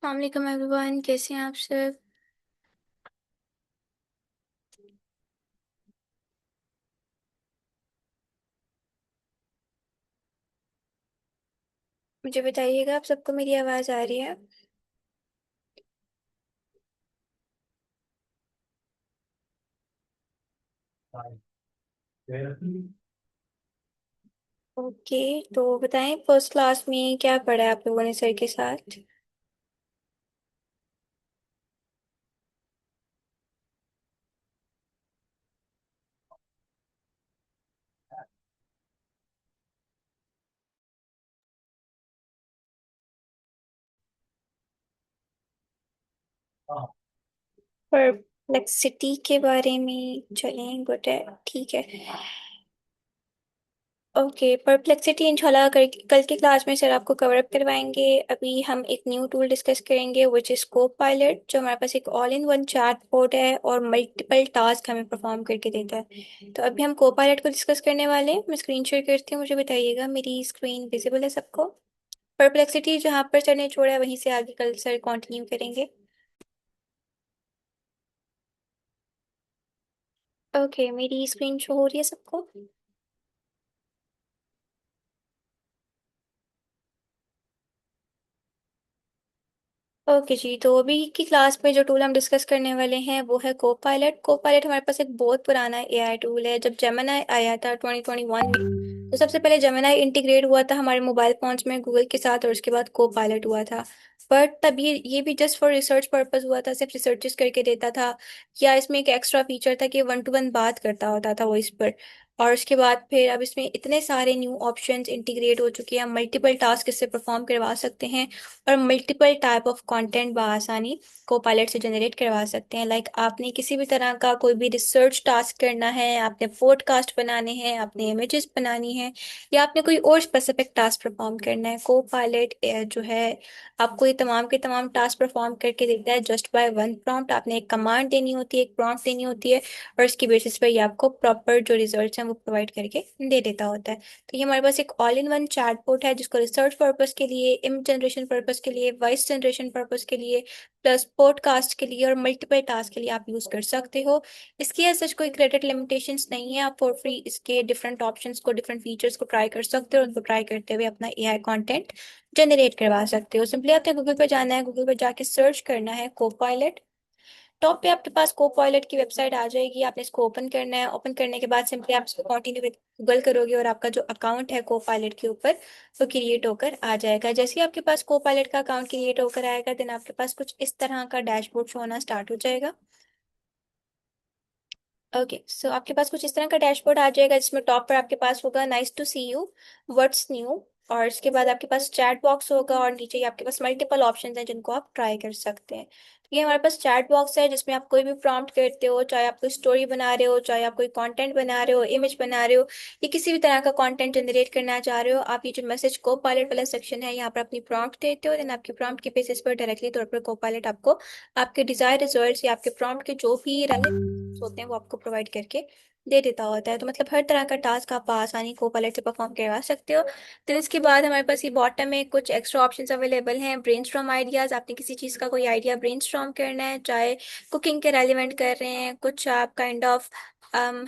वालेकुम एवरीवन, कैसे हैं आप सब। मुझे बताइएगा, आप सबको मेरी आवाज़ आ रही है। ओके। तो बताएं, फर्स्ट क्लास में क्या पढ़ा है आप लोगों ने सर के साथ। परप्लेक्सिटी के बारे में चलें, गुड है, ठीक है। ओके, परप्लेक्सिटी इंशाल्लाह कल की क्लास में सर आपको कवर अप करवाएंगे। अभी हम एक न्यू टूल डिस्कस करेंगे विच इज़ कोपायलट, जो हमारे पास एक all in one chat board है और मल्टीपल टास्क हमें परफॉर्म करके देता है। तो अभी हम कोपायलट को डिस्कस करने वाले हैं। मैं स्क्रीन शेयर करती हूँ, मुझे बताइएगा मेरी स्क्रीन विजिबल है सबको। परप्लेक्सिटी जहाँ पर सर ने छोड़ा है वहीं से आगे कल सर कंटिन्यू करेंगे। ओके, मेरी स्क्रीन शो हो रही है सबको। ओके जी, तो अभी की क्लास में जो टूल हम डिस्कस करने वाले हैं वो है कोपायलट। कोपायलट हमारे पास एक बहुत पुराना एआई टूल है। जब जेमिनी आया था 2021 में, तो सबसे पहले जेमिनी इंटीग्रेट हुआ था हमारे मोबाइल फोन्स में गूगल के साथ, और उसके बाद कोपायलट हुआ था। बट तब ये भी जस्ट फॉर रिसर्च पर्पस हुआ था, सिर्फ रिसर्चेस करके देता था। या इसमें एक एक्स्ट्रा फीचर था कि वन टू वन बात करता होता था वॉइस पर। और उसके बाद फिर अब इसमें इतने सारे न्यू ऑप्शंस इंटीग्रेट हो चुके हैं, हम मल्टीपल टास्क इससे परफॉर्म करवा सकते हैं। और मल्टीपल टाइप ऑफ कंटेंट बआसानी को पायलट से जनरेट करवा सकते हैं। लाइक आपने किसी भी तरह का कोई भी रिसर्च टास्क करना है, आपने पॉडकास्ट बनाने हैं, आपने इमेजेस बनानी है, या आपने कोई और स्पेसिफिक टास्क परफॉर्म करना है, को पायलट जो है आपको ये तमाम के तमाम टास्क परफॉर्म करके देता है जस्ट बाय वन प्रॉम्प्ट। आपने एक कमांड देनी होती है, एक प्रॉम्प्ट देनी होती है, और इसकी बेसिस पर ये आपको प्रॉपर जो रिजल्ट्स हैं वो प्रोवाइड करके दे देता होता है। तो ये हमारे पास एक ऑल इन वन चैटबॉट है जिसको रिसर्च पर्पस के लिए, इमेज जनरेशन पर्पस के लिए, वॉइस जनरेशन पर्पस के लिए, प्लस पॉडकास्ट के लिए और मल्टीपल टास्क के लिए आप यूज कर सकते हो। इसकी ऐसा कोई क्रेडिट लिमिटेशंस नहीं है, आप फॉर फ्री इसके डिफरेंट ऑप्शंस को, डिफरेंट फीचर्स को ट्राई कर सकते हो, उनको ट्राई करते हुए अपना एआई कंटेंट जनरेट करवा सकते हो। सिंपली आपने गूगल पर जाना है, गूगल पर जाके सर्च करना है कोपायलट। टॉप पे आपके पास को पायलट की वेबसाइट आ जाएगी, आपने इसको ओपन करना है। ओपन करने के बाद सिंपली आप इसको कंटिन्यू विद गूगल करोगे और आपका जो अकाउंट है को पायलट के ऊपर वो क्रिएट होकर आ जाएगा। जैसे ही आपके पास को पायलट का अकाउंट क्रिएट होकर आएगा, देन आपके पास कुछ इस तरह का डैशबोर्ड शो होना स्टार्ट हो जाएगा। ओके, सो आपके पास कुछ इस तरह का डैशबोर्ड आ जाएगा जिसमें टॉप पर आपके पास होगा nice to see you, what's new, और इसके बाद आपके पास चैट बॉक्स होगा, और नीचे ही आपके पास मल्टीपल ऑप्शंस हैं जिनको आप ट्राई कर सकते हैं। तो ये हमारे पास चैट बॉक्स है जिसमें आप कोई भी प्रॉम्प्ट करते हो, चाहे आप कोई स्टोरी बना रहे हो, चाहे आप कोई कंटेंट बना रहे हो, इमेज बना रहे हो, या किसी भी तरह का कंटेंट जनरेट करना चाह रहे हो, आप ये जो मैसेज को पायलट वाला सेक्शन है यहाँ पर अपनी प्रॉम्प्ट देते हो, देन आपके प्रॉम्प्ट के बेसिस पर डायरेक्टली तौर पर को पायलट आपको आपके डिजायर रिजल्ट्स या आपके प्रॉम्प्ट के जो भी होते हैं वो आपको प्रोवाइड करके दे देता होता है। तो मतलब हर तरह का टास्क आप आसानी को पायलट से परफॉर्म करवा सकते हो। फिर इसके बाद हमारे पास ये बॉटम में कुछ एक्स्ट्रा ऑप्शंस अवेलेबल हैं। ब्रेनस्टॉर्म आइडियाज, आपने किसी चीज़ का कोई आइडिया ब्रेनस्टॉर्म करना है, चाहे कुकिंग के रेलिवेंट कर रहे हैं, कुछ आप काइंड ऑफ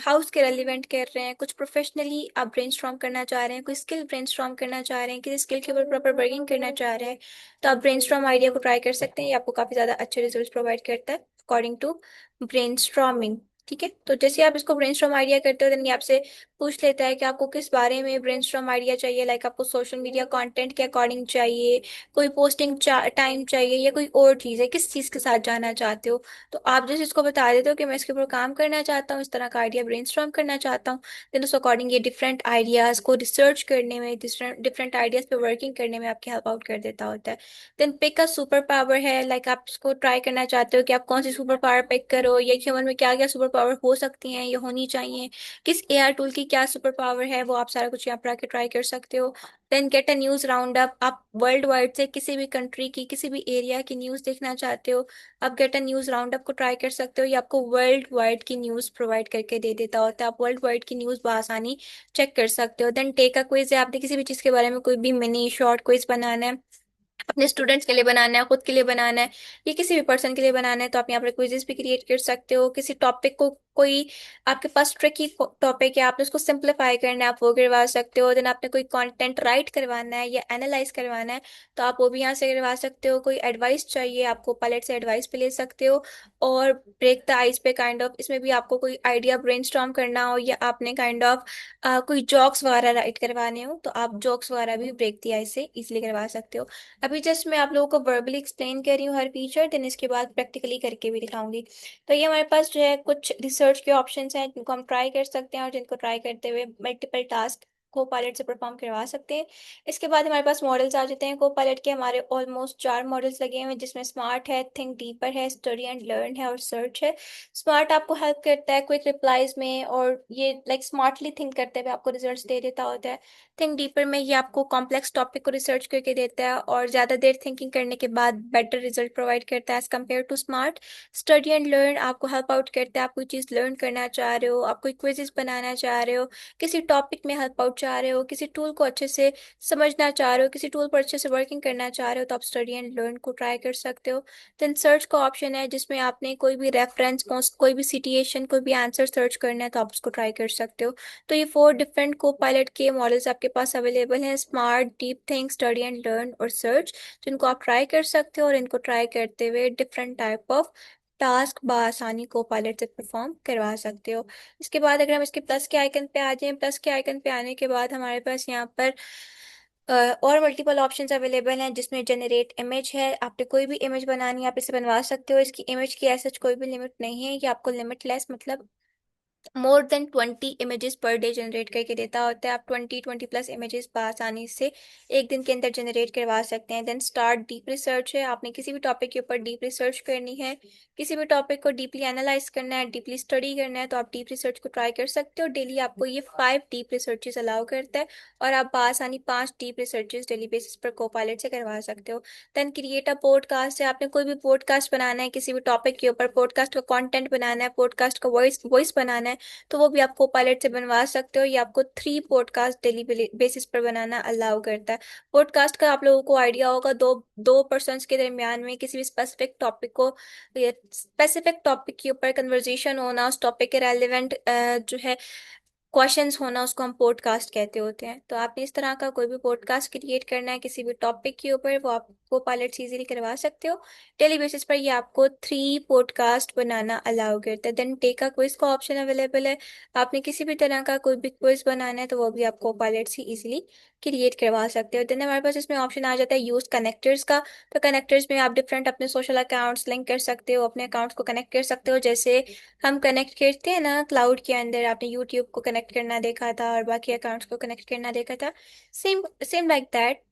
हाउस के रेलिवेंट कर रहे हैं, कुछ प्रोफेशनली आप ब्रेनस्टॉर्म करना चाह रहे हैं, कोई स्किल ब्रेनस्टॉर्म करना चाह रहे हैं, किसी स्किल के ऊपर प्रॉपर वर्किंग करना चाह रहे हैं, तो आप ब्रेनस्टॉर्म आइडिया को ट्राई कर सकते हैं। ये आपको काफ़ी ज़्यादा अच्छे रिजल्ट प्रोवाइड करता है अकॉर्डिंग टू ब्रेनस्टॉर्मिंग। ठीक है, तो जैसे आप इसको ब्रेनस्टॉर्म आइडिया करते हो, देन ये आपसे पूछ लेता है कि आपको किस बारे में ब्रेनस्टॉर्म आइडिया चाहिए। लाइक आपको सोशल मीडिया कंटेंट के अकॉर्डिंग चाहिए, कोई पोस्टिंग टाइम चाहिए, या कोई और चीज़ है, किस चीज़ के साथ जाना चाहते हो। तो आप जैसे इसको बता देते हो कि मैं इसके ऊपर काम करना चाहता हूँ, इस तरह का आइडिया ब्रेनस्टॉर्म करना चाहता हूँ, देन उस अकॉर्डिंग ये डिफरेंट आइडियाज़ को रिसर्च करने में, डिफरेंट डिफरेंट आइडियाज़ पे वर्किंग करने में आपकी हेल्प आउट कर देता होता है। देन पिक का सुपर पावर है, लाइक आप इसको ट्राई करना चाहते हो कि आप कौन सी सुपर पावर पिक करो, या ह्यूमन में क्या क्या सुपर पावर हो सकती हैं, या होनी चाहिए, किस एआर टूल की क्या सुपर पावर है, वो आप सारा कुछ यहाँ पर आके ट्राई कर सकते हो। Then get a news round up, आप वर्ल्ड वाइड से किसी भी कंट्री की, किसी भी एरिया की न्यूज़ देखना चाहते हो, आप gate a news round up को ट्राई कर सकते हो। ये आपको वर्ल्ड वाइड की न्यूज़ प्रोवाइड करके दे देता होता है, आप वर्ल्ड वाइड की न्यूज़ बआसानी चेक कर सकते हो। देन टेक अ क्विज है, आपने किसी भी चीज़ के बारे में कोई भी मिनी शॉर्ट क्विज बनाना है, अपने स्टूडेंट्स के लिए बनाना है, खुद के लिए बनाना है, या किसी भी पर्सन के लिए बनाना है, तो आप यहाँ पर क्विजेस भी क्रिएट कर सकते हो। किसी टॉपिक को, कोई आपके पास ट्रिकी टॉपिक है, आपने उसको सिंप्लीफाई करना है, आप वो करवा सकते हो। देन आपने कोई कंटेंट राइट करवाना है या एनालाइज करवाना है, तो आप वो भी यहाँ से करवा सकते हो। कोई एडवाइस चाहिए आपको, पायलट से एडवाइस भी ले सकते हो। और ब्रेक द आइस पे काइंड ऑफ, इसमें भी आपको कोई आइडिया ब्रेनस्टॉर्म करना हो, या आपने काइंड ऑफ कोई जॉक्स वगैरह राइट करवाने हो, तो आप जॉक्स वगैरह भी ब्रेक द आइस से इजिली करवा सकते हो। अभी जस्ट मैं आप लोगों को वर्बली एक्सप्लेन कर रही हूँ हर फीचर, देन इसके बाद प्रैक्टिकली करके भी दिखाऊंगी। तो ये हमारे पास जो है कुछ रिसर्च के ऑप्शंस हैं जिनको हम ट्राई कर सकते हैं, और जिनको ट्राई करते हुए मल्टीपल टास्क को पायलट से परफॉर्म करवा सकते हैं। इसके बाद हमारे पास मॉडल्स आ जाते हैं। को पायलट के हमारे ऑलमोस्ट 4 मॉडल्स लगे हुए हैं, जिसमें स्मार्ट है, थिंक डीपर है, स्टडी एंड लर्न है, और सर्च है। स्मार्ट आपको हेल्प करता है क्विक रिप्लाईज में, और ये लाइक स्मार्टली थिंक करते हुए आपको रिजल्ट्स दे देता होता है। थिंक डीपर में ये आपको कॉम्प्लेक्स टॉपिक को रिसर्च करके देता है, और ज़्यादा देर थिंकिंग करने के बाद बेटर रिजल्ट प्रोवाइड करता है as compare to smart. Study and learn आपको हेल्प आउट करता है। आप कोई चीज़ लर्न करना चाह रहे हो, आप कोई क्विजेस बनाना चाह रहे हो, किसी टॉपिक में हेल्प आउट चाह रहे हो, किसी टूल को अच्छे से समझना चाह रहे हो, किसी टूल पर अच्छे से वर्किंग करना चाह रहे हो, तो आप स्टडी एंड लर्न को ट्राई कर सकते हो। देन सर्च का ऑप्शन है, जिसमें आपने कोई भी रेफरेंस, कोई भी सिचुएशन, कोई भी आंसर सर्च करना है, तो आप उसको ट्राई कर सकते हो। तो ये 4 डिफरेंट को पायलट के मॉडल्स आपके पास अवेलेबल हैं, smart, deep think, study and learn और सर्च, जिनको आप ट्राई कर सकते हो, और इनको ट्राई करते हुए डिफरेंट टाइप ऑफ टास्क बआसानी को पायलट से परफॉर्म करवा सकते हो। इसके बाद अगर हम इसके प्लस के आइकन पे आ जाएं, प्लस के आइकन पे आने के बाद हमारे पास यहाँ पर और मल्टीपल ऑप्शंस अवेलेबल हैं, जिसमें जनरेट इमेज है। आपने कोई भी इमेज बनानी है, आप इसे बनवा सकते हो। इसकी इमेज की ऐसा कोई भी लिमिट नहीं है, ये आपको लिमिटलेस मतलब more than 20 images per day generate करके देता होता है। आप 20 प्लस इमेजेस आसानी से एक दिन के अंदर जनरेट करवा सकते हैं। देन स्टार्ट डीप रिसर्च है, आपने किसी भी टॉपिक के ऊपर डीप रिसर्च करनी है, किसी भी टॉपिक को डीपली एनालाइज करना है, डीपली स्टडी करना है, तो आप डीप रिसर्च को ट्राई कर सकते हो। डेली आपको ये 5 डीप रिसर्चेस अलाउ करता है, और आप आसानी 5 डीप रिसर्चेस डेली बेसिस पर को पायलट से करवा सकते हो। देन क्रिएट अ पॉडकास्ट है, आपने कोई भी पॉडकास्ट बनाना है किसी भी टॉपिक के ऊपर, पॉडकास्ट का कंटेंट बनाना है, पॉडकास्ट का वॉइस वॉइस बनाना है, तो वो भी आप कोपायलट से बनवा सकते हो। ये आपको 3 पॉडकास्ट डेली बेसिस पर बनाना अलाउ करता है। पॉडकास्ट का आप लोगों को आइडिया होगा, दो दो पर्सन्स के दरमियान में किसी भी स्पेसिफिक टॉपिक के ऊपर कन्वर्जेशन होना, उस टॉपिक के रेलिवेंट जो है क्वेश्चंस होना, उसको हम पॉडकास्ट कहते होते हैं। तो आपने इस तरह का कोई भी पॉडकास्ट क्रिएट करना है किसी भी टॉपिक के ऊपर, वो आपको पायलट से इजीली करवा सकते हो। डेली बेसिस पर ये आपको 3 पॉडकास्ट बनाना अलाउ करता है। देन टेक अ क्विज का ऑप्शन अवेलेबल है, आपने किसी भी तरह का कोई भी क्विज बनाना है, तो वो भी आपको पायलट से इजीली क्रिएट करवा सकते हो। देन हमारे पास इसमें ऑप्शन आ जाता है यूज कनेक्टर्स का। तो कनेक्टर्स में आप डिफरेंट अपने सोशल अकाउंट्स लिंक कर सकते हो, अपने अकाउंट्स को कनेक्ट कर सकते हो। जैसे हम कनेक्ट करते हैं ना क्लाउड के अंदर, आपने यूट्यूब को कनेक्ट करना देखा था और बाकी अकाउंट्स को कनेक्ट करना देखा था, सेम सेम लाइक दैट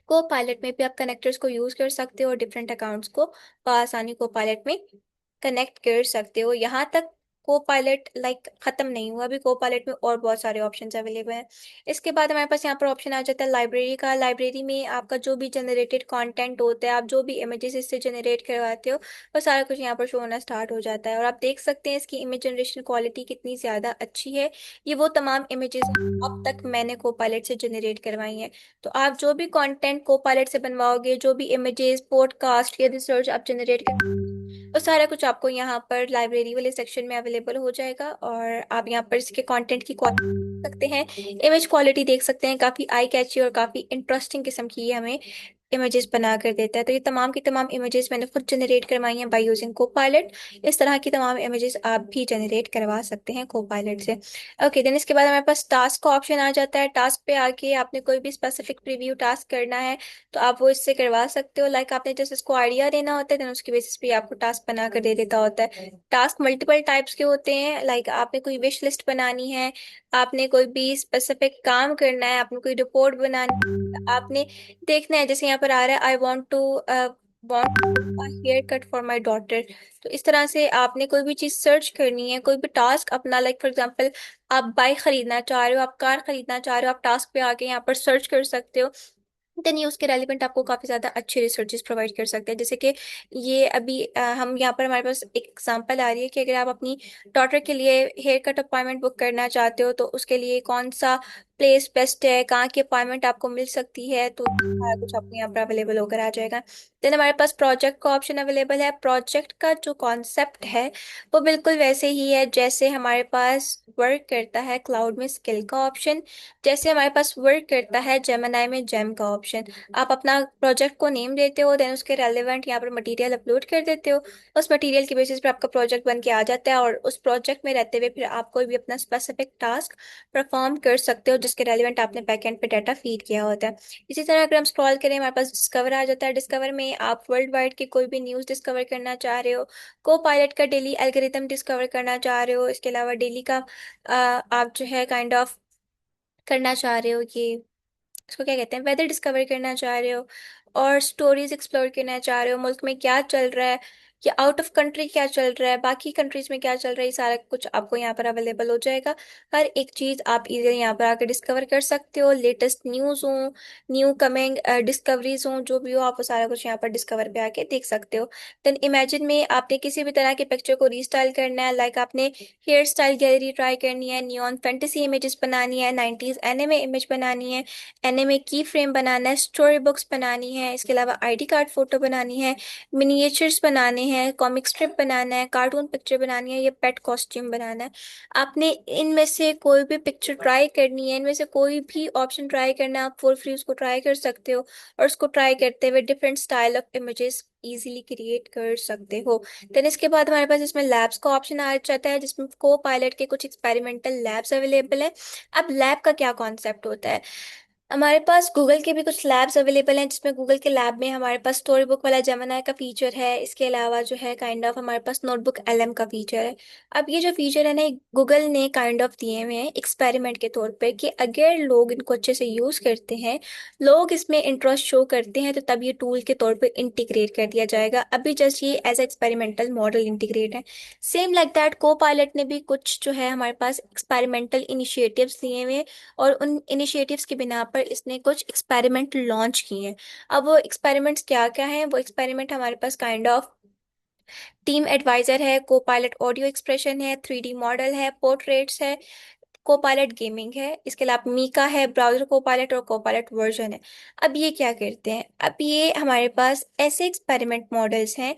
को पायलट में भी आप कनेक्टर्स को यूज कर सकते हो, और डिफरेंट अकाउंट्स को आसानी को पायलट में कनेक्ट कर सकते हो। यहाँ तक को पायलट लाइक खत्म नहीं हुआ, अभी को पायलट में और बहुत सारे ऑप्शंस अवेलेबल हैं। इसके बाद हमारे पास यहाँ पर ऑप्शन आ जाता है लाइब्रेरी का। लाइब्रेरी में आपका जो भी जनरेटेड कंटेंट होता है, आप जो भी इमेजेस इससे जनरेट करवाते हो, वो सारा कुछ यहाँ पर शो होना स्टार्ट हो जाता है। और आप देख सकते हैं इसकी इमेज जनरेशन क्वालिटी कितनी ज़्यादा अच्छी है। ये वो तमाम इमेजेस अब तक मैंने को पायलट से जनरेट करवाई हैं। तो आप जो भी कंटेंट को पायलट से बनवाओगे, जो भी इमेजेस, पॉडकास्ट या रिसर्च आप जनरेट कर, तो सारा कुछ आपको यहाँ पर लाइब्रेरी वाले सेक्शन में अवेलेबल हो जाएगा, और आप यहाँ पर इसके कंटेंट की क्वालिटी देख सकते हैं, इमेज क्वालिटी देख सकते हैं। काफ़ी आई कैची और काफ़ी इंटरेस्टिंग किस्म की ये हमें इमेजेस बना कर देता है। तो ये तमाम की तमाम इमेजेस मैंने खुद जनरेट करवाई हैं बाय यूजिंग कोपायलट। इस तरह की तमाम इमेजेस आप भी जनरेट करवा सकते हैं कोपायलट से। ओके, देन इसके बाद हमारे पास टास्क का ऑप्शन आ जाता है। टास्क पे आके आपने कोई भी स्पेसिफिक प्रीव्यू टास्क करना है, तो आप वो इससे करवा सकते हो। लाइक आपने जैसे इसको आइडिया देना होता है, देन उसकी बेसिस पे आपको टास्क बना कर दे देता होता है। टास्क मल्टीपल टाइप्स के होते हैं, लाइक आपने कोई विश लिस्ट बनानी है, आपने कोई भी स्पेसिफिक काम करना है, आपने कोई रिपोर्ट बनानी है, आपने देखना है, जैसे यहाँ पर आ रहा है I want hair cut for my daughter. तो इस तरह से आपने कोई भी चीज़ सर्च करनी है, कोई भी टास्क अपना, लाइक फॉर एग्जांपल आप बाइक खरीदना चाह रहे हो, आप कार खरीदना चाह रहे हो, आप टास्क पे आके यहाँ पर सर्च कर सकते हो। देन ये उसके रेलिवेंट आपको काफ़ी ज़्यादा अच्छे रिसर्चेस प्रोवाइड कर सकते हैं। जैसे कि ये अभी हम यहाँ पर हमारे पास एक एग्जांपल आ रही है कि अगर आप अपनी डॉटर के लिए हेयर कट अपॉइंटमेंट बुक करना चाहते हो, तो उसके लिए कौन सा प्लेस बेस्ट है, कहाँ की अपॉइंटमेंट आपको मिल सकती है, तो सारा कुछ आपको यहाँ पर अवेलेबल होकर आ जाएगा। देन हमारे पास प्रोजेक्ट का ऑप्शन अवेलेबल है। प्रोजेक्ट का जो कॉन्सेप्ट है वो बिल्कुल वैसे ही है जैसे हमारे पास वर्क करता है क्लाउड में स्किल का ऑप्शन, जैसे हमारे पास वर्क करता है जेमिनाई में जेम का ऑप्शन। आप अपना प्रोजेक्ट को नेम देते हो, देन उसके रेलेवेंट यहाँ पर मटेरियल अपलोड कर देते हो, उस मटेरियल की बेसिस पे आपका प्रोजेक्ट बन के आ जाता है, और उस प्रोजेक्ट में रहते हुए फिर आप कोई भी अपना स्पेसिफिक टास्क परफॉर्म कर सकते हो जिसके रेलिवेंट आपने बैकएंड पे डाटा फीड किया होता है। इसी तरह अगर हम स्क्रॉल करें, हमारे पास डिस्कवर आ जाता है। डिस्कवर में आप वर्ल्ड वाइड की कोई भी न्यूज़ डिस्कवर करना चाह रहे हो, को पायलट का डेली एल्गोरिथम डिस्कवर करना चाह रहे हो, इसके अलावा डेली का आप जो है काइंड ऑफ करना चाह रहे हो, ये इसको क्या कहते हैं, वेदर डिस्कवर करना चाह रहे हो, और स्टोरीज एक्सप्लोर करना चाह रहे हो, मुल्क में क्या चल रहा है या आउट ऑफ कंट्री क्या चल रहा है, बाकी कंट्रीज में क्या चल रहा है, ये सारा कुछ आपको यहाँ पर अवेलेबल हो जाएगा। हर एक चीज़ आप इधर यहाँ पर आकर डिस्कवर कर सकते हो। लेटेस्ट न्यूज़ हो, न्यू कमिंग डिस्कवरीज हो, जो भी हो आप वो सारा कुछ यहाँ पर डिस्कवर पे आके देख सकते हो। देन इमेजिन में आपने किसी भी तरह के पिक्चर को रीस्टाइल करना है, लाइक आपने हेयर स्टाइल गैलरी ट्राई करनी है, नियॉन फैंटेसी इमेजेस बनानी है, 90s एनिमे इमेज बनानी है, एनिमे की फ्रेम बनाना है, स्टोरी बुक्स बनानी है, इसके अलावा आईडी कार्ड फोटो बनानी है, मिनिएचर्स बनाने हैं, कॉमिक स्ट्रिप बनाना है, कार्टून पिक्चर बनानी है, या पेट कॉस्ट्यूम बनाना है। आपने इनमें से कोई भी पिक्चर ट्राई करनी है, इनमें से कोई भी ऑप्शन ट्राई करना है, आप फॉर फ्री उसको ट्राई कर सकते हो, और उसको ट्राई करते हुए different style of images easily create कर सकते हो। देन इसके बाद हमारे पास इसमें लैब्स का ऑप्शन आ जाता है, जिसमें को पायलट के कुछ एक्सपेरिमेंटल लैब्स अवेलेबल है। अब लैब का क्या कॉन्सेप्ट होता है, हमारे पास गूगल के भी कुछ लैब्स अवेलेबल हैं, जिसमें गूगल के लैब में हमारे पास स्टोरी बुक वाला जेमिनी का फीचर है, इसके अलावा जो है काइंड ऑफ हमारे पास नोटबुक एलएम का फीचर है। अब ये जो फीचर है ना, गूगल ने काइंड ऑफ दिए हुए हैं एक्सपेरिमेंट के तौर पे, कि अगर लोग इनको अच्छे से यूज़ करते हैं, लोग इसमें इंटरेस्ट शो करते हैं, तो तब ये टूल के तौर पे इंटीग्रेट कर दिया जाएगा। अभी जस्ट ये एज एक्सपेरिमेंटल मॉडल इंटीग्रेट है। सेम लाइक दैट को पायलट ने भी कुछ जो है हमारे पास एक्सपेरिमेंटल इनिशिएटिव्स लिए हुए हैं, और उन इनिशिएटिव्स की बिना पर इसने कुछ एक्सपेरिमेंट लॉन्च किए हैं। अब वो एक्सपेरिमेंट्स क्या क्या हैं, वो एक्सपेरिमेंट हमारे पास काइंड ऑफ टीम एडवाइजर है, को पायलट ऑडियो एक्सप्रेशन है, 3D मॉडल है, पोर्ट्रेट्स है, कोपायलट गेमिंग है, इसके अलावा मीका है, ब्राउजर कोपायलट और कोपायलट वर्जन है। अब ये क्या करते हैं, अब ये हमारे पास ऐसे एक्सपेरिमेंट मॉडल्स हैं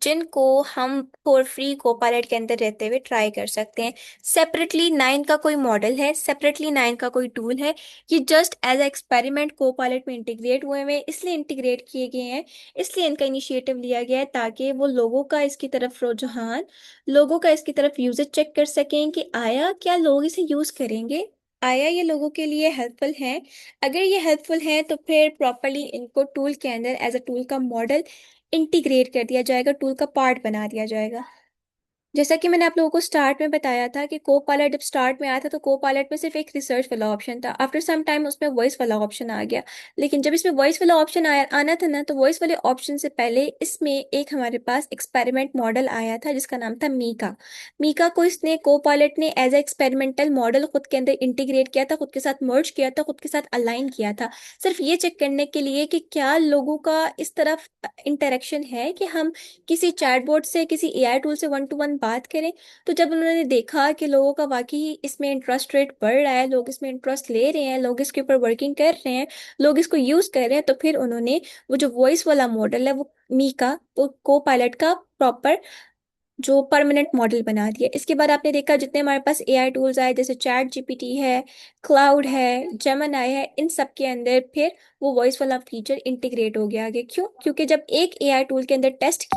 जिनको हम फॉर फ्री कोपायलट के अंदर रहते हुए ट्राई कर सकते हैं। सेपरेटली नाइन का कोई मॉडल है, सेपरेटली नाइन का कोई टूल है, ये जस्ट एज एक्सपेरिमेंट कोपायलट में इंटीग्रेट हुए हुए हैं, इसलिए इंटीग्रेट किए गए हैं, इसलिए इनका इनिशिएटिव लिया गया है, ताकि वो लोगों का इसकी तरफ रुझान, लोगों का इसकी तरफ यूजेज चेक कर सकें कि आया क्या लोग इसे यूज करेंगे, आया ये लोगों के लिए हेल्पफुल है। अगर ये हेल्पफुल है तो फिर प्रॉपरली इनको टूल के अंदर एज अ टूल का मॉडल इंटीग्रेट कर दिया जाएगा, टूल का पार्ट बना दिया जाएगा। जैसा कि मैंने आप लोगों को स्टार्ट में बताया था कि को पायलट जब स्टार्ट में आया था तो को पायलट में सिर्फ एक रिसर्च वाला ऑप्शन था, आफ्टर सम टाइम उसमें वॉइस वाला ऑप्शन आ गया। लेकिन जब इसमें वॉइस वाला ऑप्शन आया आना था ना, तो वॉइस वाले ऑप्शन से पहले इसमें एक हमारे पास एक्सपेरिमेंट मॉडल आया था जिसका नाम था मीका। मीका को इसने को पायलट ने एज ए एक्सपेरिमेंटल मॉडल खुद के अंदर इंटीग्रेट किया था, खुद के साथ मर्ज किया था, खुद के साथ अलाइन किया था, सिर्फ ये चेक करने के लिए कि क्या लोगों का इस तरफ इंटरेक्शन है कि हम किसी चैटबॉट से, किसी एआई टूल से वन टू वन बात करें। तो जब उन्होंने देखा कि लोगों का वाकई इसमें इंटरेस्ट रेट बढ़ रहा है, लोग इसमें इंटरेस्ट ले रहे हैं, लोग इसके ऊपर वर्किंग कर रहे हैं, लोग इसको यूज कर रहे हैं, तो फिर उन्होंने वो जो वॉइस वाला मॉडल है, वो मीका, वो को पायलट का प्रॉपर जो परमानेंट मॉडल बना दिया। इसके बाद आपने देखा जितने हमारे पास एआई टूल्स आए, जैसे चैट जीपीटी है, क्लाउड है, जेमिनी है, इन सब के अंदर फिर वो वॉइस वाला फीचर इंटीग्रेट हो गया आगे। क्यों? क्योंकि जब एक एआई टूल के अंदर टेस्ट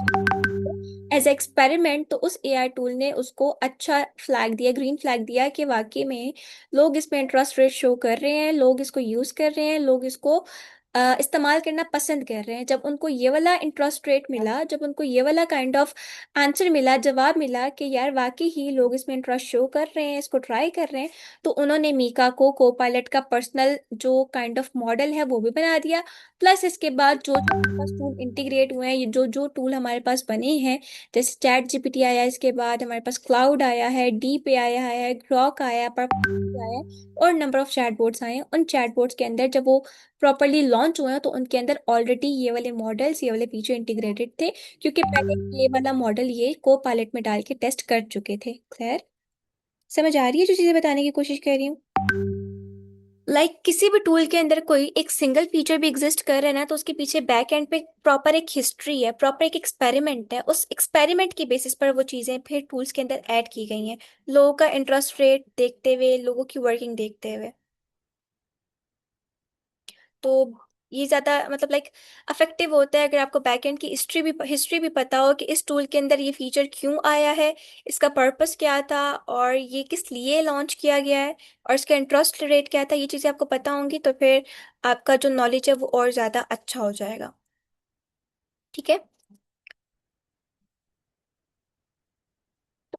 एज एक्सपेरिमेंट, तो उस एआई टूल ने उसको अच्छा फ्लैग दिया, ग्रीन फ्लैग दिया, कि वाकई में लोग इसमें इंटरेस्ट रेट शो कर रहे हैं, लोग इसको यूज कर रहे हैं, लोग इसको इस्तेमाल करना पसंद कर रहे हैं। जब उनको ये वाला इंटरेस्ट रेट मिला, जब उनको ये वाला काइंड ऑफ आंसर मिला, जवाब मिला कि यार वाकई ही लोग इसमें इंटरेस्ट शो कर रहे हैं, इसको ट्राई कर रहे हैं, तो उन्होंने मीका को पायलट का पर्सनल जो काइंड ऑफ मॉडल है वो भी बना दिया। प्लस इसके बाद जो हमारे पास टूल इंटीग्रेट हुए हैं, ये जो जो टूल हमारे पास बने हैं, जैसे चैट जीपीटी आया, इसके बाद हमारे पास क्लाउड आया है, डीप आया है, ग्रॉक आया, परप्लेक्सिटी आया है, और नंबर ऑफ चैटबॉट्स आए हैं। उन चैटबॉट्स के अंदर जब वो प्रॉपरली लॉन्च हुए हैं, तो उनके अंदर ऑलरेडी ये वाले मॉडल्स, ये वाले फीचर इंटीग्रेटेड थे, क्योंकि पहले ये वाला मॉडल ये को पायलट में डाल के टेस्ट कर चुके थे। खैर, समझ आ रही है जो चीजें बताने की कोशिश कर रही हूँ? किसी भी टूल के अंदर कोई एक सिंगल फीचर भी एग्जिस्ट कर रहा है ना, तो उसके पीछे बैक एंड पे प्रॉपर एक हिस्ट्री है, प्रॉपर एक एक्सपेरिमेंट है। उस एक्सपेरिमेंट की बेसिस पर वो चीज़ें फिर टूल्स के अंदर ऐड की गई हैं, लोगों का इंटरेस्ट रेट देखते हुए, लोगों की वर्किंग देखते हुए। तो ये ज़्यादा मतलब अफेक्टिव होता है अगर आपको बैकएंड की हिस्ट्री भी पता हो कि इस टूल के अंदर ये फीचर क्यों आया है, इसका पर्पस क्या था, और ये किस लिए लॉन्च किया गया है, और इसका इंटरेस्ट रेट क्या था। ये चीज़ें आपको पता होंगी तो फिर आपका जो नॉलेज है वो और ज़्यादा अच्छा हो जाएगा। ठीक है।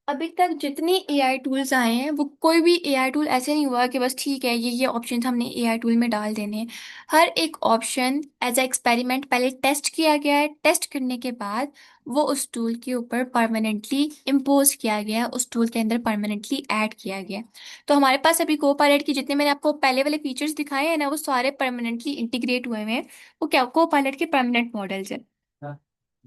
अभी तक जितने एआई टूल्स आए हैं, वो कोई भी एआई टूल ऐसे नहीं हुआ कि बस ठीक है ये ऑप्शन हमने एआई टूल में डाल देने हैं। हर एक ऑप्शन एज अ एक्सपेरिमेंट पहले टेस्ट किया गया है, टेस्ट करने के बाद वो उस टूल के ऊपर परमानेंटली इम्पोज किया गया है, उस टूल के अंदर परमानेंटली ऐड किया गया है। तो हमारे पास अभी को पायलट की जितने मैंने आपको पहले वाले फीचर्स दिखाए हैं ना, वो सारे परमानेंटली इंटीग्रेट हुए हुए हैं। वो क्या को पायलट के परमानेंट मॉडल्स हैं।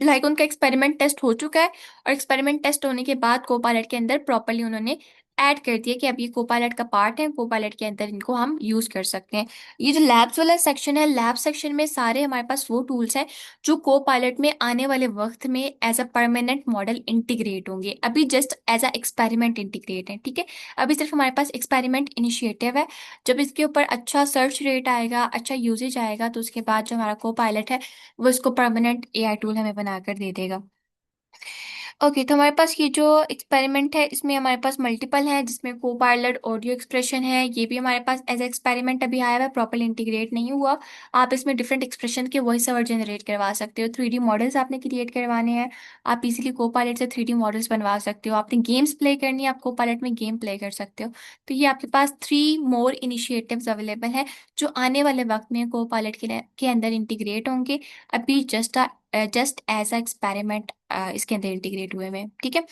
उनका एक्सपेरिमेंट टेस्ट हो चुका है, और एक्सपेरिमेंट टेस्ट होने के बाद कोपायलट के अंदर प्रॉपरली उन्होंने ऐड कर दिया कि अब ये कोपायलट का पार्ट है, कोपायलट के अंदर इनको हम यूज कर सकते हैं। ये जो लैब्स वाला सेक्शन है, लैब सेक्शन में सारे हमारे पास वो टूल्स हैं जो कोपायलट में आने वाले वक्त में as a permanent model integrate होंगे। अभी just as a experiment integrate है, ठीक है। अभी सिर्फ हमारे पास एक्सपेरिमेंट इनिशिएटिव है। जब इसके ऊपर अच्छा सर्च रेट आएगा, अच्छा यूजेज आएगा, तो उसके बाद जो हमारा कोपायलट है वो इसको परमानेंट एआई टूल हमें बनाकर दे देगा। ओके, तो हमारे पास ये जो एक्सपेरिमेंट है इसमें हमारे पास मल्टीपल है, जिसमें को पायलट ऑडियो एक्सप्रेशन है, ये भी हमारे पास एज एक्सपेरिमेंट अभी आया हुआ है, प्रॉपरली इंटीग्रेट नहीं हुआ। आप इसमें डिफरेंट एक्सप्रेशन के वॉइस ओवर जनरेट करवा सकते हो, 3D मॉडल्स आपने क्रिएट करवाने हैं, आप इजीली को पायलट से 3D मॉडल्स बनवा सकते हो। आपने गेम्स प्ले करनी है, आप को पायलट में गेम प्ले कर सकते हो। तो ये आपके पास 3 मोर इनिशिएटिव्स अवेलेबल है जो आने वाले वक्त में को पायलट के अंदर इंटीग्रेट होंगे। अभी जस्ट एज अ एक्सपेरिमेंट इसके अंदर इंटीग्रेट हुए हैं, ठीक है।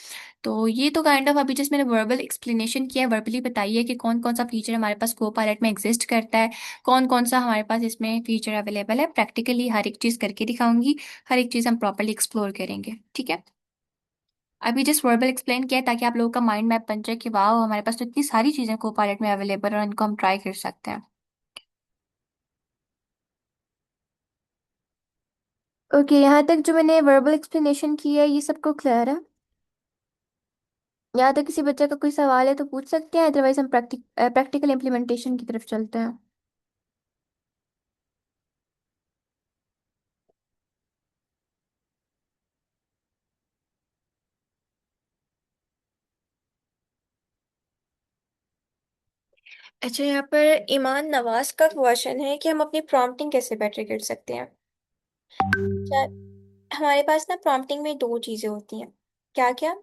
तो ये तो काइंड ऑफ अभी जस्ट मैंने वर्बल एक्सप्लेनेशन किया है, वर्बली बताइए कि कौन कौन सा फीचर हमारे पास को पायलट में एग्जिस्ट करता है, कौन कौन सा हमारे पास इसमें फीचर अवेलेबल है। प्रैक्टिकली हर एक चीज़ करके दिखाऊंगी, हर एक चीज़ हम प्रॉपरली एक्सप्लोर करेंगे, ठीक है। अभी जस्ट वर्बल एक्सप्लेन किया है ताकि आप लोगों का माइंड मैप बन जाए कि वाह हमारे पास तो इतनी सारी चीज़ें को पायलट में अवेलेबल है और इनको हम ट्राई कर सकते हैं। ओके, यहाँ तक जो मैंने वर्बल एक्सप्लेनेशन की है ये सबको क्लियर है। या तो किसी बच्चे का कोई सवाल है तो पूछ सकते हैं, अदरवाइज हम प्रैक्टिकल इम्प्लीमेंटेशन की तरफ चलते हैं। अच्छा, यहाँ पर ईमान नवाज का क्वेश्चन है कि हम अपनी प्रॉम्प्टिंग कैसे बेटर कर सकते हैं। अच्छा, हमारे पास ना प्रॉम्प्टिंग में दो चीजें होती हैं। क्या क्या?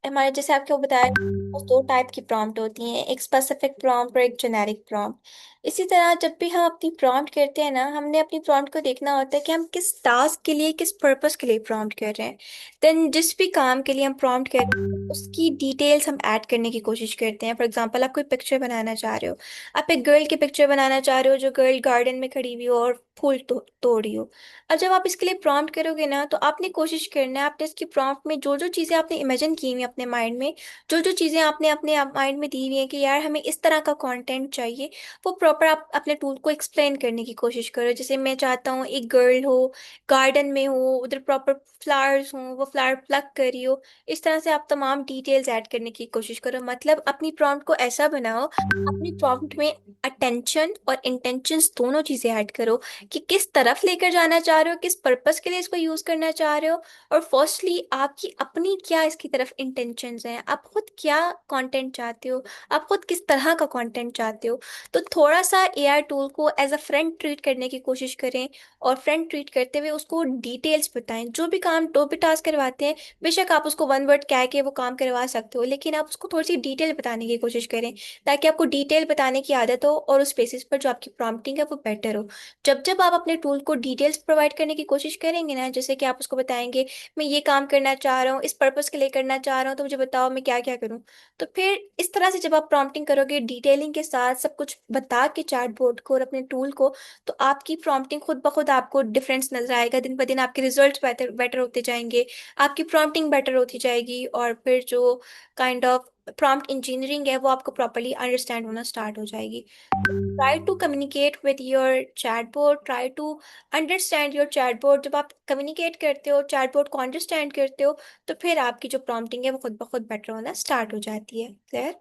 हमारे जैसे आपको बताया, उस दो टाइप की प्रॉम्प्ट होती हैं, एक स्पेसिफिक प्रॉम्प्ट और एक जेनेरिक प्रॉम्प्ट। इसी तरह जब भी हम अपनी प्रॉम्प्ट करते हैं ना, हमने अपनी प्रॉम्प्ट को देखना होता है कि हम किस टास्क के लिए, किस पर्पस के लिए प्रॉम्प्ट कर रहे हैं। देन जिस भी काम के लिए हम प्रॉम्प्ट कर रहे हैं उसकी डिटेल्स हम ऐड करने की कोशिश करते हैं। फॉर एग्जांपल, आप कोई पिक्चर बनाना चाह रहे हो, आप एक गर्ल की पिक्चर बनाना चाह रहे हो जो गर्ल गार्डन में खड़ी हुई हो और फूल तोड़ रही हो। अब जब आप इसके लिए प्रॉम्प्ट करोगे ना, तो आपने कोशिश करना है, आपने इसकी प्रॉम्प्ट में जो जो चीज़ें आपने इमेजिन की हुई हैं अपने माइंड में, जो जो चीज़ें आपने अपने माइंड में दी हुई हैं कि यार हमें इस तरह का कंटेंट चाहिए, वो प्रॉपर आप अपने टूल को एक्सप्लेन करने की कोशिश करो। जैसे मैं चाहता हूँ एक गर्ल हो, गार्डन में हो, उधर प्रॉपर फ्लावर्स हो, वो फ्लावर प्लक कर रही हो। इस तरह से आप तमाम डिटेल्स ऐड करने की कोशिश करो। मतलब अपनी प्रॉम्प्ट को ऐसा बनाओ, अपनी प्रॉम्प्ट में अटेंशन और इंटेंशंस दोनों चीज़ें ऐड करो, कि किस तरफ लेकर जाना चाह रहे हो, किस पर्पस के लिए इसको यूज करना चाह रहे हो, और फर्स्टली आपकी अपनी क्या इसकी तरफ इंटेंशंस हैं, आप खुद क्या कंटेंट चाहते हो, आप खुद किस तरह का कंटेंट चाहते हो। तो थोड़ा सा एआई टूल को एज अ फ्रेंड ट्रीट करने की कोशिश करें, और फ्रेंड ट्रीट करते हुए उसको डिटेल्स बताएं। जो भी टास्क करवाते हैं, बेशक आप उसको वन वर्ड कह के वो काम करवा सकते हो, लेकिन आप उसको थोड़ी सी डिटेल बताने की कोशिश करें, ताकि आपको डिटेल बताने की आदत हो और उस बेसिस पर जो आपकी प्रॉम्प्टिंग है वो बेटर हो। जब जब आप अपने टूल को डिटेल्स प्रोवाइड करने की कोशिश करेंगे ना, जैसे कि आप उसको बताएंगे मैं ये काम करना चाह रहा हूँ, इस पर्पस के लिए करना चाह रहा हूँ, तो मुझे बताओ मैं क्या क्या करूँ। तो फिर इस तरह से जब आप प्रॉम्प्टिंग करोगे डिटेलिंग के साथ, सब कुछ बता के चैटबॉट को और अपने टूल को, तो आपकी प्रॉम्प्टिंग खुद ब खुद आपको डिफरेंस नजर आएगा। दिन ब दिन आपके रिजल्ट्स बेटर बेटर होते जाएंगे, आपकी प्रॉम्प्टिंग बेटर होती जाएगी, और फिर जो काइंड ऑफ प्रॉम्प्ट इंजीनियरिंग है वो आपको प्रॉपरली अंडरस्टैंड होना स्टार्ट हो जाएगी। Try to communicate with your chatbot, try to understand your chatbot. जब आप कम्युनिकेट करते हो, चैटबॉट को अंडरस्टैंड करते हो, तो फिर आपकी जो प्रॉम्प्टिंग है वो खुद ब खुद बेटर होना स्टार्ट हो जाती है। क्लियर?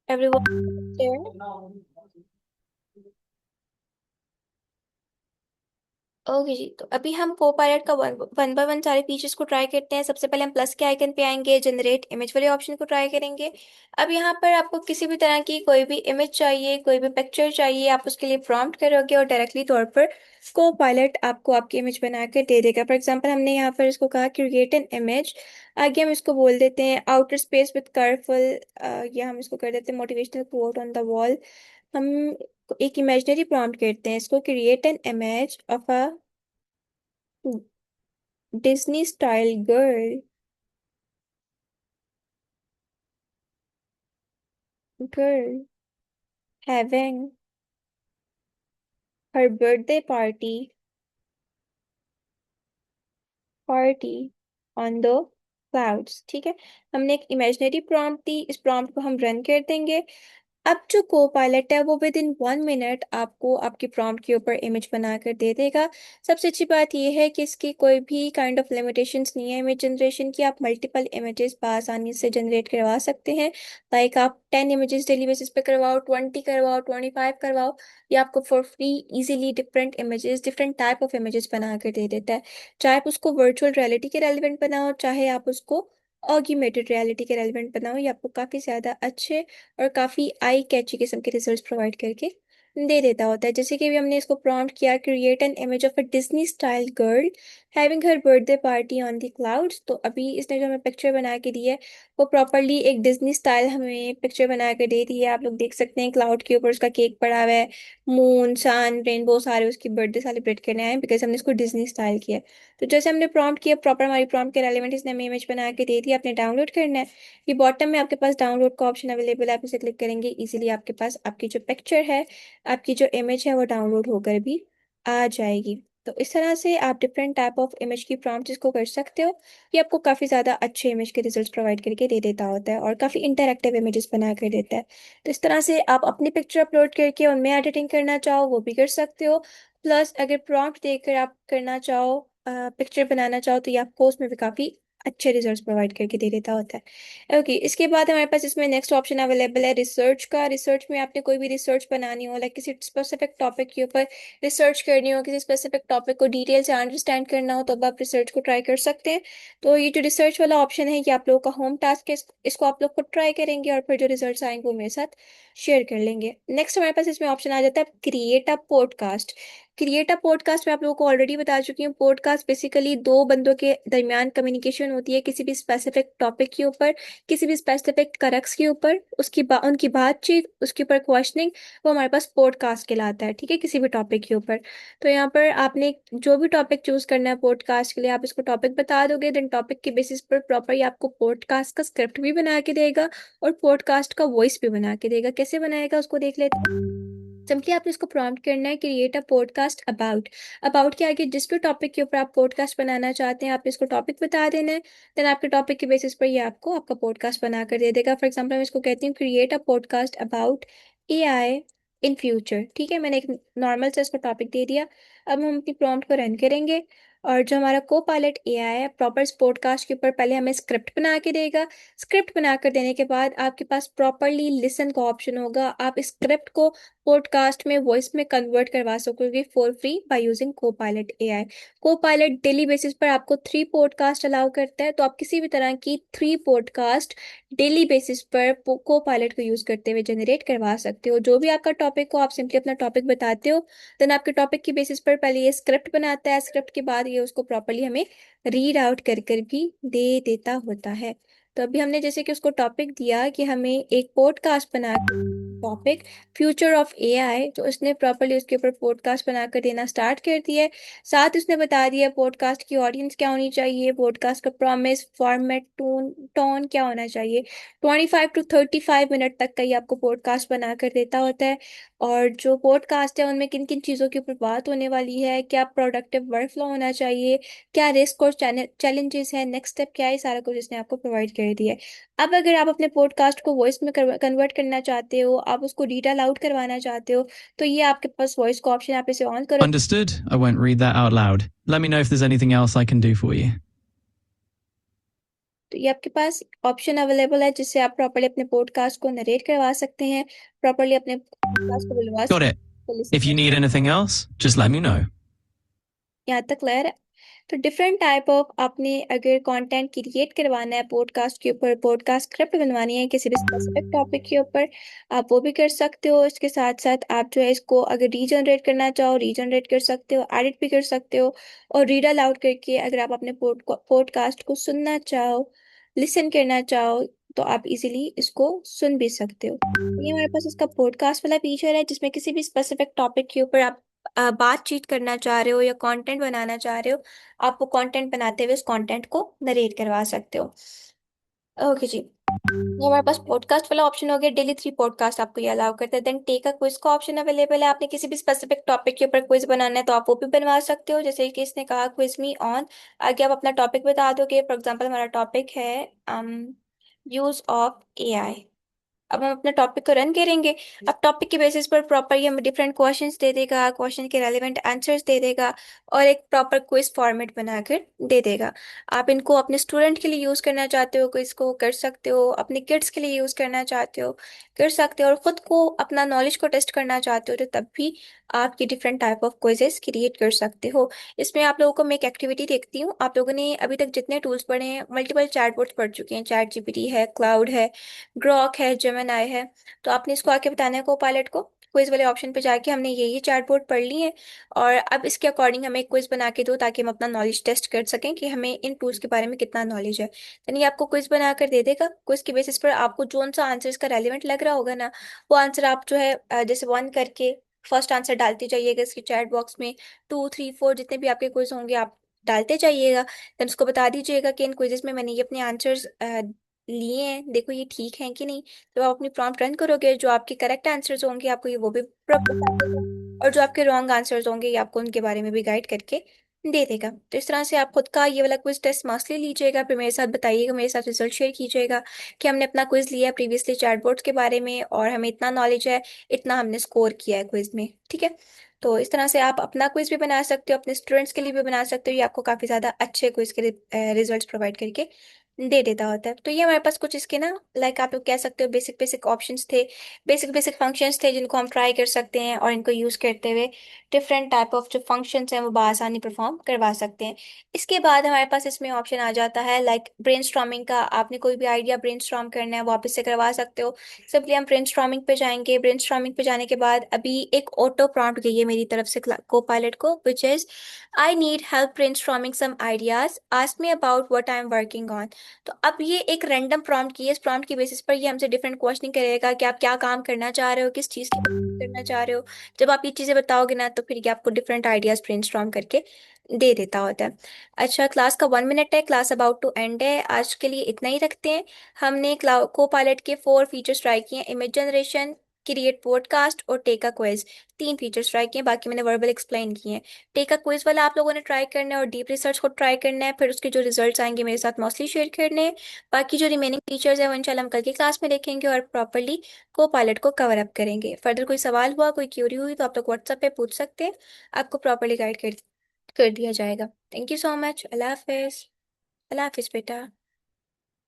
एवरीवन। ओके जी, तो अभी हम कोपायलट का वन बाय वन सारे फीचर्स को ट्राई करते हैं। सबसे पहले हम प्लस के आइकन पे आएंगे, जनरेट इमेज वाले ऑप्शन को ट्राई करेंगे। अब यहाँ पर आपको किसी भी तरह की कोई भी इमेज चाहिए, कोई भी पिक्चर चाहिए, आप उसके लिए प्रॉम्प्ट करोगे और डायरेक्टली तौर पर कोपायलट आपको आपकी इमेज बना कर दे देगा। फॉर एग्जाम्पल हमने यहाँ पर इसको कहा क्रिएट एन इमेज, आगे हम इसको बोल देते हैं आउटर स्पेस विद कलरफुल, या हम इसको कर देते हैं motivational quote on the wall. हम एक इमेजिनरी प्रॉम्प्ट करते हैं इसको, create an image of a Disney style girl having her birthday party on the clouds। ठीक है, हमने एक इमेजिनरी प्रॉम्प्ट दी, इस प्रॉम्प्ट को हम रन कर देंगे। अब जो को पायलट है वो विद इन 1 मिनट आपको आपकी प्रॉम्प्ट के ऊपर इमेज बनाकर दे देगा। सबसे अच्छी बात यह है कि इसकी कोई भी काइंड ऑफ लिमिटेशंस नहीं है इमेज जनरेशन की। आप मल्टीपल इमेजेस आसानी से जनरेट करवा सकते हैं। लाइक आप 10 इमेजेस डेली बेसिस पे करवाओ, 20 करवाओ, 25 करवाओ, ये आपको for free easily different images, different type of images बना कर दे देता है। चाहे आप उसको वर्चुअल रियलिटी के रेलिवेंट बनाओ, चाहे आप उसको ऑग्यूमेटेड रियलिटी के रेलिवेंट बनाओ, ये आपको काफ़ी ज़्यादा अच्छे और काफ़ी आई कैची किस्म के रिजल्ट्स प्रोवाइड करके दे देता होता है। जैसे कि अभी हमने इसको प्रॉम्प्ट किया create an image of a Disney style girl having her birthday party on the clouds. तो अभी इसने जो हमें पिक्चर बना के दी है वो प्रॉपरली एक डिज्नी स्टाइल हमें पिक्चर बना के दे दी है। आप लोग देख सकते हैं क्लाउड के ऊपर उसका केक पड़ा हुआ है, मून सन रेनबो सारे उसकी बर्थडे सेलिब्रेट करने आए हैं बिकॉज हमने इसको डिज्नी स्टाइल किया है। तो जैसे हमने प्रॉम्प्ट किया प्रॉपर हमारी प्रॉम्प्ट के रेलिवेंट इसने हमें इमेज बना के दे दी, आपने डाउनलोड करना है। ये बॉटम में आपके पास डाउनलोड का ऑप्शन अवेलेबल है, आप इसे क्लिक करेंगे इजीली आपके पास आपकी जो पिक्चर है, आपकी जो इमेज है वो डाउनलोड होकर भी आ जाएगी। तो इस तरह से आप डिफरेंट टाइप ऑफ इमेज की प्रॉम्प्ट इसको कर सकते हो। ये आपको काफ़ी ज़्यादा अच्छे इमेज के रिजल्ट्स प्रोवाइड करके दे देता होता है और काफ़ी इंटरैक्टिव इमेजेस बना कर देता है। तो इस तरह से आप अपनी पिक्चर अपलोड करके उनमें एडिटिंग करना चाहो वो भी कर सकते हो। प्लस अगर प्रॉम्प्ट देकर आप करना चाहो, पिक्चर बनाना चाहो, तो ये आपको उसमें भी काफ़ी अच्छे रिजल्ट्स प्रोवाइड करके दे देता होता है। ओके, इसके बाद हमारे पास इसमें नेक्स्ट ऑप्शन अवेलेबल है रिसर्च का। रिसर्च में आपने कोई भी रिसर्च बनानी हो, लाइक किसी स्पेसिफिक टॉपिक के ऊपर रिसर्च करनी हो, किसी स्पेसिफिक टॉपिक को डिटेल से अंडरस्टैंड करना हो, तो अब आप रिसर्च को ट्राई कर सकते हैं। तो ये जो रिसर्च वाला ऑप्शन है ये आप लोगों का होम टास्क है, इसको आप लोग को ट्राई करेंगे और फिर जो रिजल्ट्स आएंगे वो मेरे साथ शेयर कर लेंगे। नेक्स्ट हमारे पास इसमें ऑप्शन आ जाता है create a podcast. Create a podcast मैं आप लोगों को ऑलरेडी बता चुकी हूँ। पॉडकास्ट बेसिकली दो बंदों के दरमियान कम्युनिकेशन होती है किसी भी स्पेसिफिक टॉपिक के ऊपर, किसी भी स्पेसिफिक करक्स के ऊपर, उनकी बातचीत, उसके ऊपर क्वेश्चनिंग, वो हमारे पास पॉडकास्ट कहलाता है। ठीक है, किसी भी टॉपिक के ऊपर। तो यहाँ पर आपने जो भी टॉपिक चूज करना है पॉडकास्ट के लिए, आप इसको टॉपिक बता दोगे, देन टॉपिक के बेसिस पर प्रॉपर ये आपको पॉडकास्ट का स्क्रिप्ट भी बना के देगा और पॉडकास्ट का वॉइस भी बना के देगा। कैसे बनाएगा उसको देख लेते हैं। सिंपली आपने इसको प्रॉम्प्ट करना है create a podcast about. About के आगे जिस भी टॉपिक के ऊपर आप पॉडकास्ट बनाना चाहते हैं आप इसको टॉपिक बता देना है। देन आपके टॉपिक के बेसिस पर ये आपको आपका पॉडकास्ट बना कर दे देगा। फॉर एग्जांपल मैं इसको कहती हूँ create a podcast about AI in future. ठीक है, मैंने एक नॉर्मल से इसको टॉपिक दे दिया। अब हम अपनी प्रॉम्प्ट को रन करेंगे और जो हमारा को पायलट एआई है प्रॉपर इस पॉडकास्ट के ऊपर पहले हमें स्क्रिप्ट बना के देगा। स्क्रिप्ट बनाकर देने के बाद आपके पास प्रॉपरली लिसन का ऑप्शन होगा। आप इस स्क्रिप्ट को पॉडकास्ट में वॉइस में कन्वर्ट करवा सकोगे फॉर फ्री बाय यूजिंग को पायलट एआई। को पायलट डेली बेसिस पर आपको 3 पॉडकास्ट अलाउ करता है, तो आप किसी भी तरह की 3 पॉडकास्ट डेली बेसिस पर को पायलट को यूज करते हुए जनरेट करवा सकते हो। जो भी आपका टॉपिक हो आप सिंपली अपना टॉपिक बताते हो, देन आपके टॉपिक की बेसिस पर पहले ये स्क्रिप्ट बनाता है, स्क्रिप्ट के बाद ये उसको प्रॉपरली हमें रीड आउट कर कर भी दे देता होता है। तो अभी हमने जैसे कि उसको टॉपिक दिया कि हमें एक पॉडकास्ट बना टॉपिक फ्यूचर ऑफ एआई, तो उसने प्रॉपरली उसके ऊपर पॉडकास्ट बनाकर देना स्टार्ट कर दिया है। साथ उसने बता दिया पॉडकास्ट की ऑडियंस क्या होनी चाहिए, पॉडकास्ट का प्रॉमिस, फॉर्मेट, टोन टोन क्या होना चाहिए। 25 to 35 मिनट तक का ये आपको पॉडकास्ट बनाकर देता होता है। और जो पॉडकास्ट है उनमें किन किन चीज़ों के ऊपर बात होने वाली है, क्या प्रोडक्टिव वर्क फ्लो होना चाहिए, क्या रिस्क और चैलेंजेस है, नेक्स्ट स्टेप क्या है, सारा कुछ इसने आपको प्रोवाइड कर दिया है। अब अगर आप अपने पॉडकास्ट को वॉइस में कन्वर्ट करना चाहते हो, आप उसको रीड अलाउड करवाना चाहते हो, तो ये आपके पास वॉइस का ऑप्शन, आप इसे ऑन करो। Understood. I won't read that out loud. Let me know if there's anything else I can do for you. तो ये आपके पास ऑप्शन अवेलेबल है जिससे आप प्रॉपर्ली अपने पॉडकास्ट को नरेट करवा सकते हैं, प्रॉपर्ली अपने पॉडकास्ट को बुलवा Got it. सकते If you हैं। need anything else, just let me know. यहाँ तक क्लियर है। तो डिफरेंट टाइप ऑफ आपने अगर कंटेंट क्रिएट करवाना है पॉडकास्ट के ऊपर, पॉडकास्ट स्क्रिप्ट बनवानी है किसी भी स्पेसिफिक टॉपिक के ऊपर, आप वो भी कर सकते हो। इसके साथ साथ आप जो है इसको अगर रीजनरेट करना चाहो रीजनरेट कर सकते हो, एडिट भी कर सकते हो। और रीड अलाउड करके अगर आप अपने पॉडकास्ट को सुनना चाहो, लिसन करना चाहो, तो आप इजीली इसको सुन भी सकते हो। ये हमारे पास इसका पॉडकास्ट वाला फीचर है जिसमें किसी भी स्पेसिफिक टॉपिक के ऊपर आप बातचीत करना चाह रहे हो या कंटेंट बनाना चाह रहे हो, आप वो कंटेंट बनाते हुए उस कंटेंट को नरेट करवा सकते हो। ओके जी, ये हमारे पास पॉडकास्ट वाला ऑप्शन हो गया। डेली 3 पॉडकास्ट आपको ये अलाउ करता है। देन टेक अ क्विज का ऑप्शन अवेलेबल है। आपने किसी भी स्पेसिफिक टॉपिक के ऊपर क्विज बनाना है तो आप वो भी बनवा सकते हो। जैसे कि इसने कहा क्विज मी ऑन, आगे आप अपना टॉपिक बता दोगे। फॉर एग्जांपल हमारा टॉपिक है व्यूज ऑफ एआई। अब हम अपने टॉपिक को रन करेंगे। अब टॉपिक के बेसिस पर प्रॉपर ये हमें डिफरेंट क्वेश्चंस दे देगा, क्वेश्चन के रेलेवेंट आंसर्स दे देगा और एक प्रॉपर क्विज फॉर्मेट बनाकर दे देगा। आप इनको अपने स्टूडेंट के लिए यूज़ करना चाहते हो क्विज को कर सकते हो, अपने किड्स के लिए यूज़ करना चाहते हो कर सकते हो, और खुद को अपना नॉलेज को टेस्ट करना चाहते हो तो तब भी आप ये different type of quizzes create कर सकते हो। इसमें आप लोगों को मैं एक एक्टिविटी देखती हूँ। आप लोगों ने अभी तक जितने टूल्स पढ़े हैं, मल्टीपल चैटबॉट्स पढ़ चुके हैं, चैट जीपीटी है, क्लाउड है, ग्रॉक है, जेमिनाई है। तो आपने इसको आके बताना है को पायलट को, क्विज वाले ऑप्शन पे जाके हमने ये चैटबॉट पढ़ ली है और अब इसके अकॉर्डिंग हमें क्विज बना के दो ताकि हम अपना नॉलेज टेस्ट कर सकें कि हमें इन टूल्स के बारे में कितना नॉलेज है। यानी आपको क्विज बना कर दे देगा। क्विज के बेसिस पर आपको जो सा आंसर इसका रेलिवेंट लग रहा होगा ना, वो आंसर आप जो है जैसे वन करके फर्स्ट आंसर डालते जाइएगा इसके चैट बॉक्स में। 2, 3, 4 जितने भी आपके क्विज होंगे आप डालते जाइएगा। देन उसको बता दीजिएगा कि इन क्विजेस में मैंने ये अपने आंसर्स लिए हैं, देखो ये ठीक है कि नहीं। जब आप अपनी प्रॉम्प्ट रन करोगे, जो आपके करेक्ट आंसर्स होंगे आपको ये वो भी बता देगा, और जो आपके रॉन्ग आंसर्स होंगे ये आपको उनके बारे में भी गाइड करके दे देगा। तो इस तरह से आप खुद का ये वाला क्विज टेस्ट मस्टली लीजिएगा, फिर मेरे साथ बताइएगा, मेरे साथ रिजल्ट शेयर कीजिएगा कि हमने अपना क्विज लिया प्रीवियसली चैटबॉट्स के बारे में और हमें इतना नॉलेज है, इतना हमने स्कोर किया है क्विज में। ठीक है, तो इस तरह से आप अपना क्विज भी बना सकते हो, अपने स्टूडेंट्स के लिए भी बना सकते हो। ये आपको काफ़ी ज़्यादा अच्छे क्विज के रिजल्ट्स प्रोवाइड करके दे देता होता है। तो ये हमारे पास कुछ इसके ना लाइक आप लोग कह सकते हो बेसिक बेसिक ऑप्शंस थे, बेसिक बेसिक फंक्शंस थे जिनको हम ट्राई कर सकते हैं और इनको यूज़ करते हुए डिफरेंट टाइप ऑफ जो फंक्शंस हैं वो बआसानी परफॉर्म करवा सकते हैं। इसके बाद हमारे पास इसमें ऑप्शन आ जाता है लाइक ब्रेनस्टॉर्मिंग का। आपने कोई भी आइडिया ब्रेनस्टॉर्म करना है वो आप इससे करवा सकते हो। सिंपली हम ब्रेनस्टॉर्मिंग पे जाएंगे। ब्रेनस्टॉर्मिंग पे जाने के बाद अभी एक ऑटो प्रॉम्प्ट गई है मेरी तरफ से को पायलट को, which is I need help brainstorming some ideas, ask me about what I am working on. तो अब ये एक रैंडम प्रॉम्प्ट की है। इस प्रॉम्प्ट की बेसिस पर ये हमसे डिफरेंट क्वेश्चनिंग करेगा कि आप क्या काम करना चाह रहे हो, किस चीज़ की बात करना चाह रहे हो। जब आप ये चीज़ें बताओगे ना तो फिर ये आपको डिफरेंट आइडियाज ब्रेनस्टॉर्म करके दे देता होता है। अच्छा, क्लास का 1 मिनट है, क्लास अबाउट टू एंड है, आज के लिए इतना ही रखते हैं। हमने क्लाउड को पायलट के 4 फीचर्स ट्राई किए हैं, इमेज जनरेशन, क्रिएट पॉडकास्ट और take a quiz. 3 features try किए हैं, बाकी मैंने वर्बल एक्सप्लेन किए हैं। टेक अ क्विज वाला आप लोगों ने ट्राई करना है और डीप रिसर्च को ट्राई करना है, फिर उसके जो रिजल्ट्स आएंगे मेरे साथ मोस्टली शेयर करने हैं। बाकी जो रिमेनिंग फीचर्स है वो इंशाल्लाह हम कल की क्लास में देखेंगे और प्रॉपरली को पायलट को कवर अप करेंगे। फर्दर कोई सवाल हुआ, कोई क्यूरी हुई तो आप लोग व्हाट्सएप पे पूछ सकते हैं, आपको प्रॉपरली गाइड कर दिया जाएगा। Thank you so much. अल्लाह हाफिज। अल्लाह हाफिज बेटा।